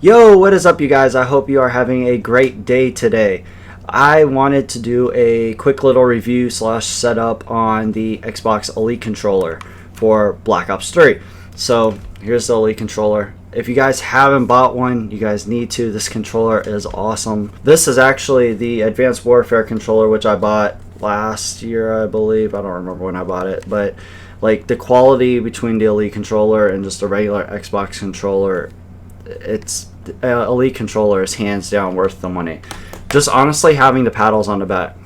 Yo, what is up, you guys? I hope you are having a great day today. I wanted to do a quick little review slash setup on the Xbox Elite controller for Black Ops 3. So here's the Elite controller. If you guys haven't bought one, you guys need to. This controller is awesome. This is actually the Advanced Warfare controller, which I bought last year, I believe. I don't remember when I bought it, but like the quality between the Elite controller and just a regular Xbox controller, it's Elite controller is hands down worth the money. Just honestly having the paddles on the back,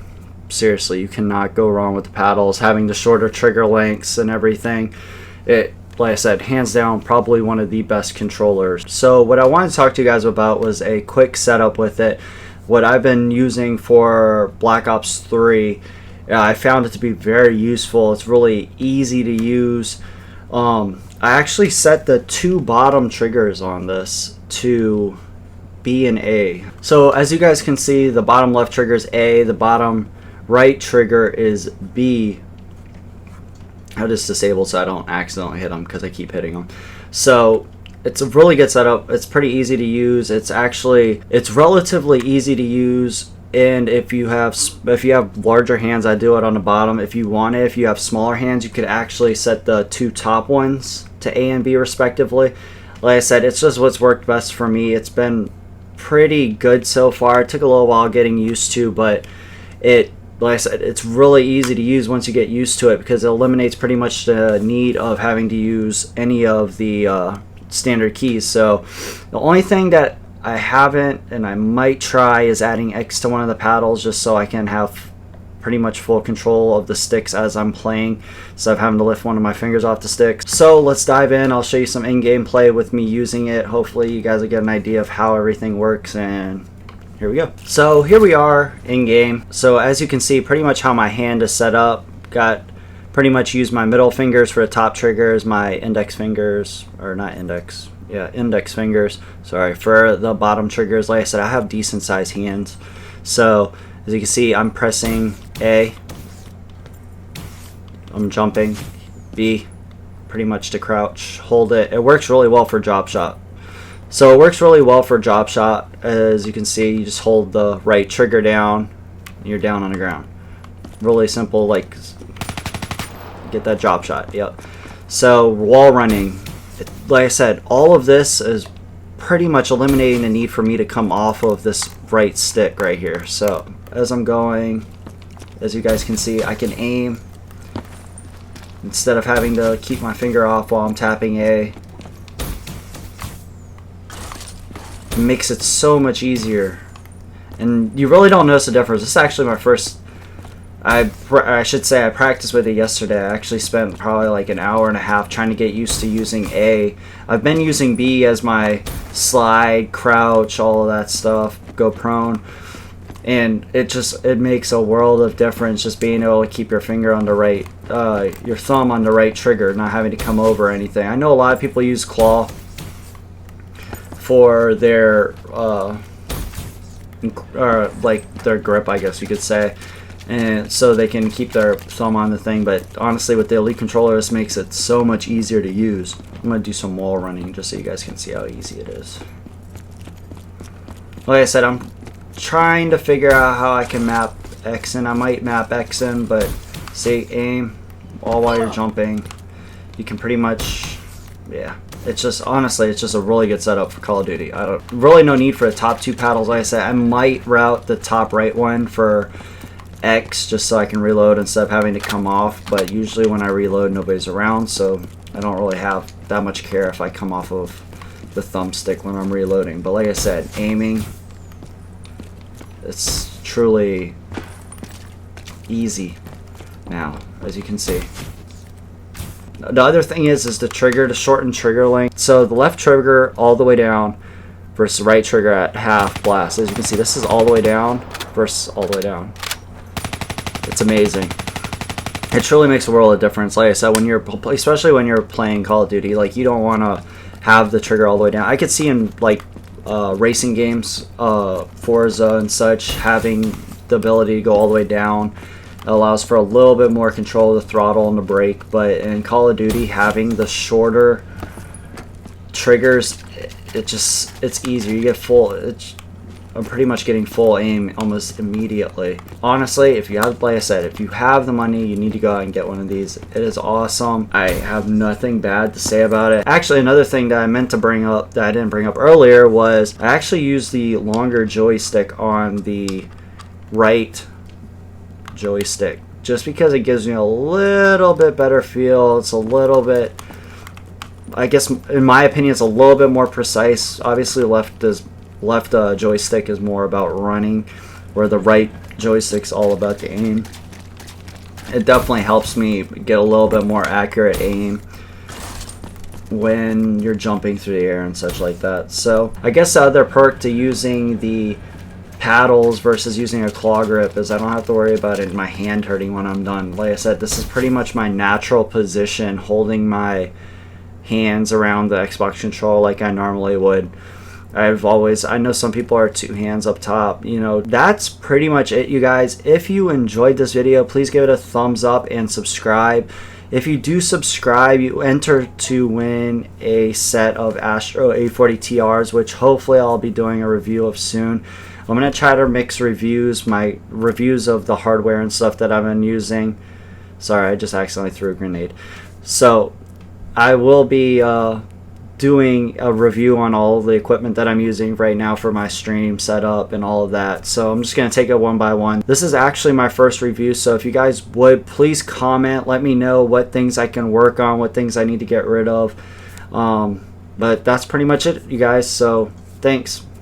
seriously, you cannot go wrong with the paddles. Having the shorter trigger lengths and everything, it, like I said, hands down probably one of the best controllers. So what I wanted to talk to you guys about was a quick setup with it. What I've been using for Black Ops 3, I found it to be very useful. It's really easy to use. I actually set the two bottom triggers on this to B and A. So as you guys can see, the bottom left trigger is A, the bottom right trigger is B. I just disabled so I don't accidentally hit them because I keep hitting them. So it's a really good setup. It's pretty easy to use. It's relatively easy to use. And if you have larger hands, I do it on the bottom. If you want it, if you have smaller hands, you could actually set the two top ones to A and B respectively. Like I said, it's just what's worked best for me. It's been pretty good so far. It took a little while getting used to, but like I said, it's really easy to use once you get used to it because it eliminates pretty much the need of having to use any of the standard keys. So the only thing that I haven't and I might try is adding X to one of the paddles just so I can have pretty much full control of the sticks as I'm playing instead of having to lift one of my fingers off the sticks. So let's dive in. I'll show you some in-game play with me using it. Hopefully you guys will get an idea of how everything works, and here we go. So here we are in game. So as you can see, pretty much how my hand is set up. Got pretty much used my middle fingers for the top triggers, my index fingers, or not index, yeah, index fingers, sorry, for the bottom triggers. Like I said, I have decent sized hands. So as you can see, I'm pressing A, I'm jumping, B, pretty much to crouch, hold it. It works really well for drop shot. So it works really well for drop shot. As you can see, you just hold the right trigger down, and you're down on the ground. Really simple, like get that drop shot. Yep. So wall running, like I said, all of this is pretty much eliminating the need for me to come off of this right stick right here. So as I'm going, as you guys can see, I can aim instead of having to keep my finger off while I'm tapping A. It makes it so much easier, and you really don't notice the difference. This is actually my first, I should say I practiced with it yesterday. I actually spent probably like an hour and a half trying to get used to using A. I've been using B as my slide, crouch, all of that stuff, go prone, and it makes a world of difference just being able to keep your finger on the right, your thumb on the right trigger, not having to come over or anything. I know a lot of people use claw for their like their grip, I guess you could say, and so they can keep their thumb on the thing. But honestly, with the Elite controller, this makes it so much easier to use. I'm gonna do some wall running just so you guys can see how easy it is. Like I said, I'm trying to figure out how I can map X in. I might map X in, but see, aim all while you're jumping. You can pretty much, yeah. It's just, honestly, it's just a really good setup for Call of Duty. I don't really no need for the top two paddles. Like I said, I might route the top right one for X just so I can reload instead of having to come off. But usually when I reload, nobody's around, so I don't really have that much care if I come off of the thumbstick when I'm reloading. But like I said, aiming, it's truly easy now, as you can see. The other thing is the trigger, to shorten trigger length. So the left trigger all the way down versus the right trigger at half blast. As you can see, this is all the way down versus all the way down. It's amazing. It truly makes a world of difference. Like I said, especially when you're playing Call of Duty, like you don't want to have the trigger all the way down. I could see in like racing games, Forza and such, having the ability to go all the way down. It allows for a little bit more control of the throttle and the brake, but in Call of Duty, having the shorter triggers, it's easier. You get full. I'm pretty much getting full aim almost immediately. Honestly, if you have, like I said, if you have the money, you need to go out and get one of these. It is awesome. I have nothing bad to say about it. Actually, another thing that I meant to bring up that I didn't bring up earlier was I actually use the longer joystick on the right joystick, just because it gives me a little bit better feel. It's a little bit, I guess in my opinion, it's a little bit more precise. Obviously left joystick is more about running, where the right joystick's all about the aim. It definitely helps me get a little bit more accurate aim when you're jumping through the air and such like that. So I guess the other perk to using the paddles versus using a claw grip is I don't have to worry about my hand hurting when I'm done. Like I said, this is pretty much my natural position, holding my hands around the Xbox controller like I normally would. I know some people are 2 hands up top. You know, that's pretty much it, you guys. If you enjoyed this video, please give it a thumbs up and subscribe. If you do subscribe, you enter to win a set of Astro A40 TRs, which hopefully I'll be doing a review of soon. I'm going to try to mix my reviews of the hardware and stuff that I've been using. Sorry, I just accidentally threw a grenade. So I will be doing a review on all of the equipment that I'm using right now for my stream setup and all of that. So I'm just going to take it one by one. This is actually my first review, so if you guys would, please comment. Let me know what things I can work on, what things I need to get rid of. But that's pretty much it, you guys. So thanks.